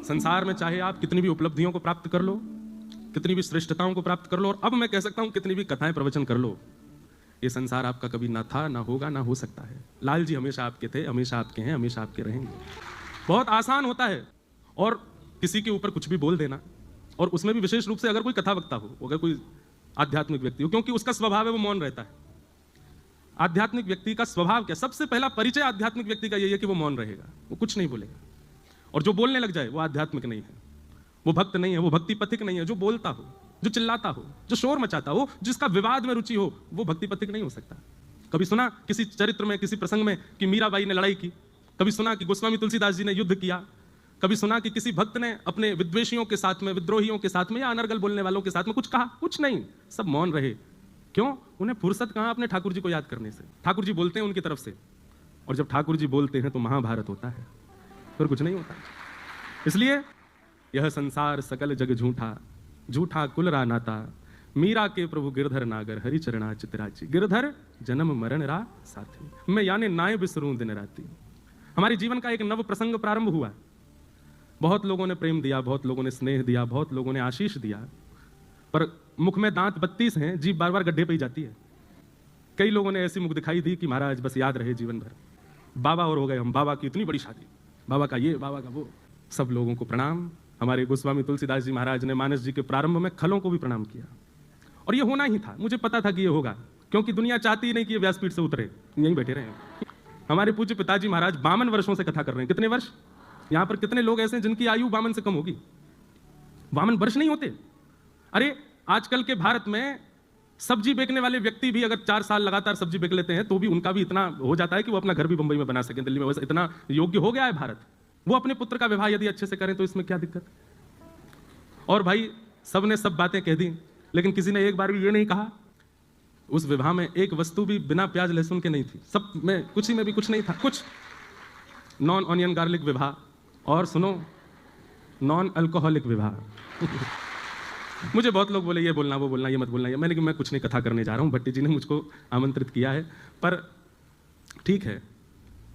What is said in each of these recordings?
संसार में चाहे आप कितनी भी उपलब्धियों को प्राप्त कर लो, कितनी भी श्रेष्ठताओं को प्राप्त कर लो, और अब मैं कह सकता हूं कितनी भी कथाएं प्रवचन कर लो, ये संसार आपका कभी ना था, ना होगा, ना हो सकता है। लाल जी हमेशा आपके थे, हमेशा आपके हैं, हमेशा आपके रहेंगे। बहुत आसान होता है और किसी के ऊपर कुछ भी बोल देना, और उसमें भी विशेष रूप से अगर कोई कथा वक्ता हो, अगर कोई आध्यात्मिक व्यक्ति हो, क्योंकि उसका स्वभाव है वो मौन रहता है। आध्यात्मिक व्यक्ति का स्वभाव क्या? सबसे पहला परिचय आध्यात्मिक व्यक्ति का यही है कि वो मौन रहेगा, वो कुछ नहीं बोलेगा। और जो बोलने लग जाए वो आध्यात्मिक नहीं है, वो भक्त नहीं है, वो भक्ति पथिक नहीं है। जो बोलता हो, जो चिल्लाता हो, जो शोर मचाता हो, जिसका विवाद में रुचि हो, वो भक्ति पथिक नहीं हो सकता। कभी सुना किसी चरित्र में, किसी प्रसंग में कि मीराबाई ने लड़ाई की? कभी सुना कि गोस्वामी तुलसीदास जी ने युद्ध किया? कभी सुना कि किसी भक्त ने अपने विद्वेषियों के साथ में, विद्रोहियों के साथ में, या अनर्गल बोलने वालों के साथ में कुछ कहा? कुछ नहीं, सब मौन रहे। क्यों? उन्हें फुर्सत कहां अपने ठाकुर जी को याद करने से। ठाकुर जी बोलते हैं उनकी तरफ से, और जब ठाकुर जी बोलते हैं तो महाभारत होता है, फिर कुछ नहीं होता। इसलिए यह संसार सकल जग झूठा, झूठा कुल रा नाता, मीरा के प्रभु गिरधर नागर, हरि चरणा चितराची। गिरधर जन्म मरण रा साथी, मैं यानी नाय बिसरूं दिन राती। हमारे जीवन का एक नव प्रसंग प्रारंभ हुआ। बहुत लोगों ने प्रेम दिया, बहुत लोगों ने स्नेह दिया, बहुत लोगों ने आशीष दिया, पर मुख में दांत 32 हैं, जीभ बार बार गड्ढे पे ही जाती है। कई लोगों ने ऐसी मुख दिखाई दी कि महाराज बस याद रहे जीवन भर। बाबा और हो गए हम, बाबा की इतनी बड़ी शादी, बाबा का ये, बाबा का वो। सब लोगों को प्रणाम। हमारे गोस्वामी तुलसीदास जी महाराज ने मानस जी के प्रारंभ में खलों को भी प्रणाम किया, और ये होना ही था। मुझे पता था कि ये होगा, क्योंकि दुनिया चाहती ही नहीं कि ये व्यासपीठ से उतरे, यहीं बैठे रहे। हमारे पूज्य पिताजी महाराज 52 वर्षों से कथा कर रहे हैं। कितने वर्ष? यहां पर कितने लोग ऐसे हैं जिनकी आयु 52 से कम होगी? 52 वर्ष नहीं होते। अरे आजकल के भारत में सब्जी बेचने वाले व्यक्ति भी अगर 4 साल लगातार सब्जी बेच लेते हैं तो भी उनका भी इतना हो जाता है कि वो अपना घर भी बंबई में बना सके, दिल्ली में। वैसे इतना योग्य हो गया है भारत। वो अपने पुत्र का विवाह यदि अच्छे से करें तो इसमें क्या दिक्कत? और भाई सबने सब बातें कह दी, लेकिन किसी ने एक बार भी ये नहीं कहा उस विवाह में एक वस्तु भी बिना प्याज लहसुन के नहीं थी। सब में कुछ ही में भी कुछ नहीं था, कुछ नॉन ऑनियन गार्लिक विवाह, और सुनो नॉन अल्कोहलिक विवाह। मुझे बहुत लोग बोले ये बोलना, वो बोलना, ये मत बोलना। ये मैंने कि मैं कुछ नहीं कथा करने जा रहा हूँ, भट्टी जी ने मुझको आमंत्रित किया है। पर ठीक है,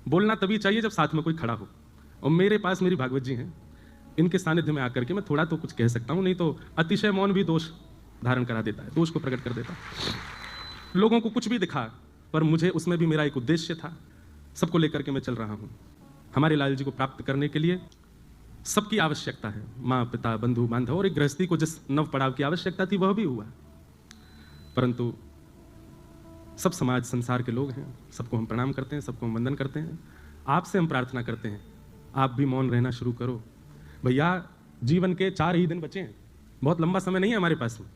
बोलना तभी चाहिए जब साथ में कोई खड़ा हो, और मेरे पास मेरी भागवत जी हैं, इनके सानिध्य में आकर के मैं थोड़ा तो कुछ कह सकता हूँ, नहीं तो अतिशय मौन भी दोष धारण करा देता है, दोष को प्रकट कर देता है। लोगों को कुछ भी दिखा, पर मुझे उसमें भी मेरा एक उद्देश्य था, सबको लेकर के मैं चल रहा हूँ। हमारे लाल जी को प्राप्त करने के लिए सबकी आवश्यकता है, माँ पिता बंधु बांधव, और एक गृहस्थी को जिस नव पड़ाव की आवश्यकता थी वह भी हुआ। परंतु सब समाज संसार के लोग हैं, सबको हम प्रणाम करते हैं, सबको हम वंदन करते हैं। आपसे हम प्रार्थना करते हैं आप भी मौन रहना शुरू करो। भैया जीवन के 4 ही दिन बचे हैं, बहुत लंबा समय नहीं है हमारे पास में।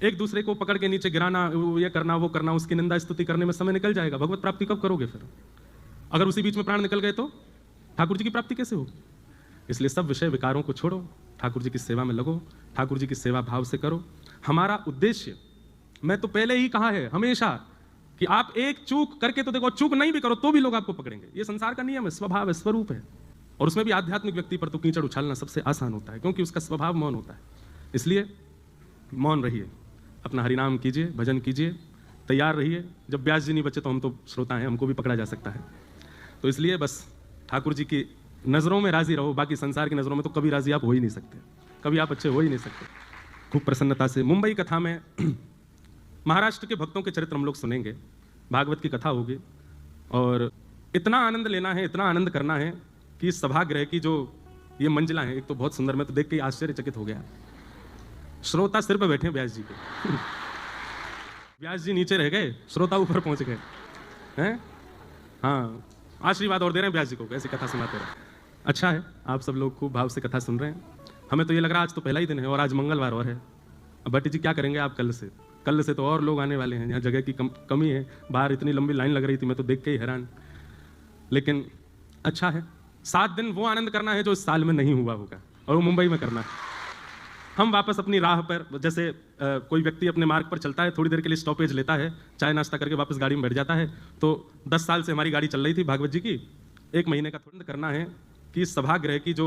एक दूसरे को पकड़ के नीचे गिराना, ये करना, वो करना, उसकी निंदा स्तुति करने में समय निकल जाएगा। भगवत प्राप्ति कब करोगे फिर? अगर उसी बीच में प्राण निकल गए तो ठाकुर जी की प्राप्ति कैसे होगी? इसलिए सब विषय विकारों को छोड़ो, ठाकुर जी की सेवा में लगो, ठाकुर जी की सेवा भाव से करो। हमारा उद्देश्य, मैं तो पहले ही कहा है हमेशा कि आप एक चूक करके तो देखो, चूक नहीं भी करो तो भी लोग आपको पकड़ेंगे। ये संसार का नियम है, स्वभाव है, स्वरूप है। और उसमें भी आध्यात्मिक व्यक्ति पर तो कीचड़ उछालना सबसे आसान होता है, क्योंकि उसका स्वभाव मौन होता है। इसलिए मौन रहिए, अपना हरिनाम कीजिए, भजन कीजिए, तैयार रहिए। जब व्यास जी नहीं बचे तो हम तो श्रोता हैं, हमको भी पकड़ा जा सकता है। तो इसलिए बस ठाकुर जी की नजरों में राजी रहो, बाकी संसार की नजरों में तो कभी राजी आप हो ही नहीं सकते, कभी आप अच्छे हो ही नहीं सकते। खूब प्रसन्नता से मुंबई कथा में महाराष्ट्र के भक्तों के चरित्र हम लोग सुनेंगे, भागवत की कथा होगी, और इतना आनंद लेना है, इतना आनंद करना है कि सभागृह की जो ये मंजिला है, एक तो बहुत सुंदर, मैं तो देख के आश्चर्यचकित हो गया। श्रोता सिर पे बैठे व्यास जी के। व्यास जी नीचे रह गए, श्रोता ऊपर पहुंच गए हैं। हाँ, आशीर्वाद और दे रहे हैं व्यास जी को, ऐसी कथा सुनाते रहे। अच्छा है, आप सब लोग खूब भाव से कथा सुन रहे हैं। हमें तो ये लग रहा है आज तो पहला ही दिन है और आज मंगलवार और है। अब भट्टी जी क्या करेंगे आप? कल से तो और लोग आने वाले हैं। यहाँ जगह की कमी है, बाहर इतनी लंबी लाइन लग रही थी, मैं तो देख के ही हैरान। लेकिन अच्छा है, 7 दिन वो आनंद करना है जो इस साल में नहीं हुआ होगा, और वो मुंबई में करना है। हम वापस अपनी राह पर, जैसे कोई व्यक्ति अपने मार्ग पर चलता है, थोड़ी देर के लिए स्टॉपेज लेता है, चाय नाश्ता करके वापस गाड़ी में बैठ जाता है। तो 10 साल से हमारी गाड़ी चल रही थी भागवत जी की, 1 महीने का थोड़ा करना है कि इस सभागृह की जो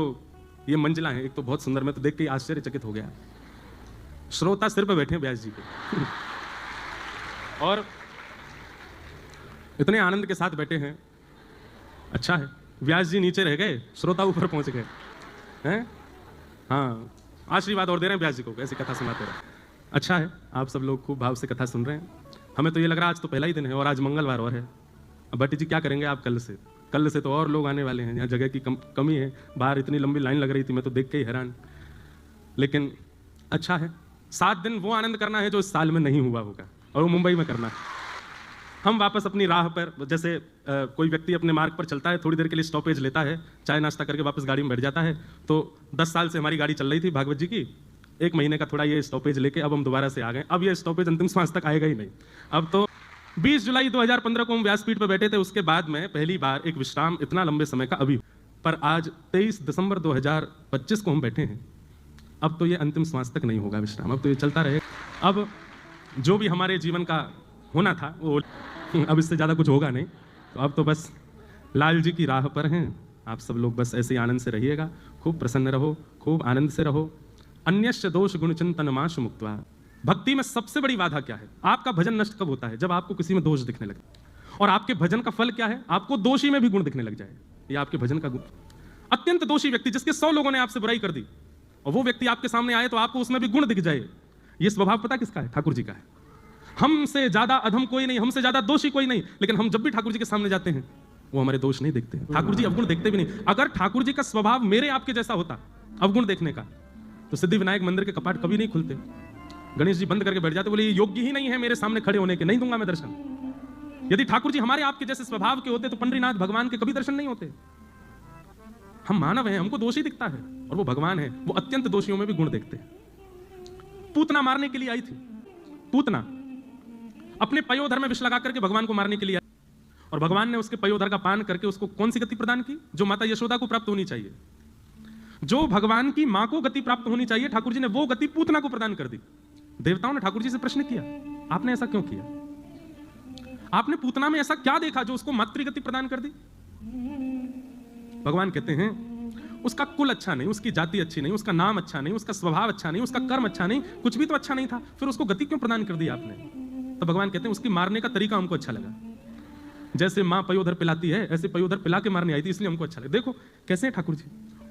ये मंजिला है, एक तो बहुत सुंदर, मैं तो देख के आश्चर्यचकित हो गया। श्रोता सिर पे बैठे व्यास जी के और इतने आनंद के साथ बैठे हैं। अच्छा है, व्यास जी नीचे रह गए, श्रोता ऊपर पहुंच गए। हैं? हाँ, आशीर्वाद और दे रहे हैं व्यास जी को, ऐसी कथा सुनाते रहे। अच्छा है, आप सब लोग खूब भाव से कथा सुन रहे हैं। हमें तो ये लग रहा है आज तो पहला ही दिन है और आज मंगलवार और है। अब भट्टी जी क्या करेंगे आप कल से तो और लोग आने वाले हैं। यहाँ जगह की कमी है, बाहर इतनी लंबी लाइन लग रही थी, मैं तो देख के ही हैरान। लेकिन अच्छा है, 7 दिन वो आनंद करना है जो इस साल में नहीं हुआ होगा, और वो मुंबई में करना है। हम वापस अपनी राह पर, जैसे कोई व्यक्ति अपने मार्ग पर चलता है, थोड़ी देर के लिए स्टॉपेज लेता है, चाय नाश्ता करके वापस गाड़ी में बैठ जाता है। तो 10 साल से हमारी गाड़ी चल रही थी भागवत जी की, 1 महीने का थोड़ा ये स्टॉपेज लेके अब हम दोबारा से आ गए। अब ये स्टॉपेज अंतिम श्वास तक आएगा ही नहीं। अब तो 20 जुलाई 2015 को हम व्यासपीठ पर बैठे थे, उसके बाद में पहली बार एक विश्राम इतना लंबे समय का अभी। पर आज 23 दिसंबर 2025 को हम बैठे हैं। अब तो ये अंतिम श्वास तक नहीं होगा विश्राम, अब तो ये चलता रहेगा। अब जो भी हमारे जीवन का होना था वो अब इससे ज़्यादा कुछ होगा नहीं। तो अब तो बस लाल जी की राह पर हैं। आप सब लोग बस ऐसे ही आनंद से रहिएगा, खूब प्रसन्न रहो, खूब आनंद से रहो। अन्यस्य दोष गुण चिंतन माश मुक्त्वा। भक्ति में सबसे बड़ी बाधा क्या है? आपका भजन नष्ट कब होता है? जब आपको किसी में दोष दिखने लगे। और आपके भजन का फल क्या है? आपको दोषी में भी गुण दिखने लग जाए। ये आपके भजन का गुण। अत्यंत दोषी व्यक्ति जिसके 100 लोगों ने आपसे बुराई कर दी और वो व्यक्ति आपके सामने आए तो आपको उसमें भी गुण दिख जाए, ये स्वभाव पता किसका है? ठाकुर जी का है। हमसे ज्यादा अधम कोई नहीं, हमसे ज्यादा दोषी कोई नहीं, लेकिन हम जब भी ठाकुर जी के सामने जाते हैं वो हमारे दोष नहीं देखते हैं, ठाकुर जी अवगुण देखते भी नहीं। अगर ठाकुर जी का स्वभाव मेरे आपके जैसा होता अवगुण देखने का, तो सिद्धि विनायक मंदिर के कपाट कभी नहीं खुलते। गणेश जी बंद करके बैठ जाते, बोले ये योग्य ही नहीं है मेरे सामने खड़े होने के, नहीं दूंगा मैं दर्शन। यदि ठाकुर जी हमारे आपके जैसे स्वभाव के होते तो पंडरीनाथ भगवान के कभी दर्शन नहीं होते। हम मानव हैं, हमको दोषी दिखता है, और वो भगवान है, वो अत्यंत दोषियों में भी गुण देखते हैं। पूतना मारने के लिए आई थी, पूतना अपने पयोधर में विष लगा करके भगवान को मारने के लिए आई, और भगवान ने उसके पयोधर का पान करके उसको कौन सी गति प्रदान की? जो माता यशोदा को प्राप्त होनी चाहिए, जो भगवान की मां को गति प्राप्त होनी चाहिए, ठाकुर जी ने वो गति पूतना को प्रदान कर दी। देवताओं ने ठाकुर जी से प्रश्न किया, आपने ऐसा क्यों किया? आपने पूतना में ऐसा क्या देखा जो उसको मातृगति प्रदान कर दी? भगवान कहते हैं उसका कुल अच्छा नहीं, उसकी जाति अच्छी नहीं, उसका नाम अच्छा नहीं, उसका स्वभाव अच्छा नहीं, उसका कर्म अच्छा नहीं, कुछ भी तो अच्छा नहीं था, फिर उसको गति क्यों प्रदान कर दी आपने? तो भगवान कहते हैं उसकी मारने का तरीका हमको अच्छा लगा। जैसे मां पयोधर पिलाती है, ऐसे पयोधर पिला के मारने आई थी, इसलिए हमको अच्छा लगा। देखो कैसे है ठाकुर जी,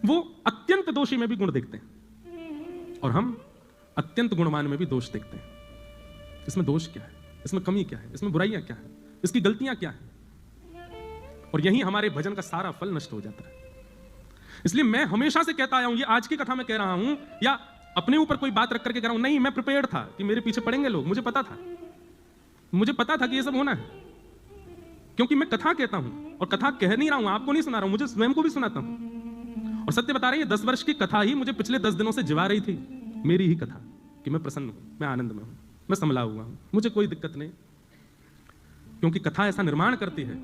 वो अत्यंत दोषी में भी गुण देखते हैं और हम अत्यंत गुणवान में भी दोष देखते हैं। इसमें दोष क्या है? इसमें कमी क्या है? इसमें बुराइयां क्या है? इसकी गलतियां क्या है? और यही हमारे भजन का सारा फल नष्ट हो जाता है। इसलिए मैं हमेशा से कहता आया हूं, ये आज की कथा में कह रहा हूं या अपने ऊपर कोई बात रख करके कह रहा हूं, नहीं, मैं प्रिपेयर्ड था कि मेरे पीछे पड़ेंगे लोग। मुझे पता था कि ये सब होना है, क्योंकि मैं कथा कहता हूं और कथा कह नहीं रहा हूं, आपको नहीं सुना रहा हूं, मुझे स्वयं को भी सुनाता हूं। और सत्य बता रहे हैं, 10 वर्ष की कथा ही मुझे पिछले 10 दिनों से जिवा रही थी, मेरी ही कथा, कि मैं प्रसन्न हूं, मैं आनंद में हूं, मैं संभला हुआ हूं, मुझे कोई दिक्कत नहीं। क्योंकि कथा ऐसा निर्माण करती है,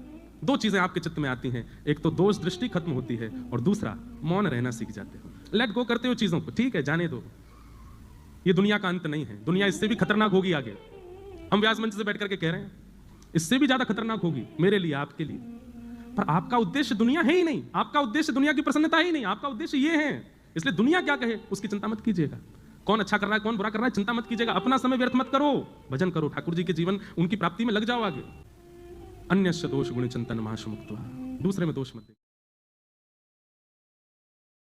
2 चीजें आपके चित्त में आती हैं, एक तो दोष दृष्टि खत्म होती है और दूसरा मौन रहना सीख जाते हो, लेट गो करते हो चीजों को, ठीक है जाने दो, ये दुनिया का अंत नहीं है, दुनिया इससे भी खतरनाक होगी आगे। हम व्यास मंच से बैठ करके कह रहे हैं इससे भी ज्यादा खतरनाक होगी मेरे लिए, आपके लिए। पर आपका उद्देश्य दुनिया है ही नहीं, आपका उद्देश्य दुनिया की प्रसन्नता ही नहीं, आपका उद्देश्य ये है। इसलिए दुनिया क्या कहे उसकी चिंता मत कीजिएगा, कौन अच्छा कर रहा है कौन बुरा कर रहा है चिंता मत कीजिएगा, अपना समय व्यर्थ मत करो, भजन करो, ठाकुर जी के जीवन उनकी प्राप्ति में लग जाओ आगे। अन्यस्य दोष गुण चिंतन माश मुक्त्वा, दूसरे में दोष मत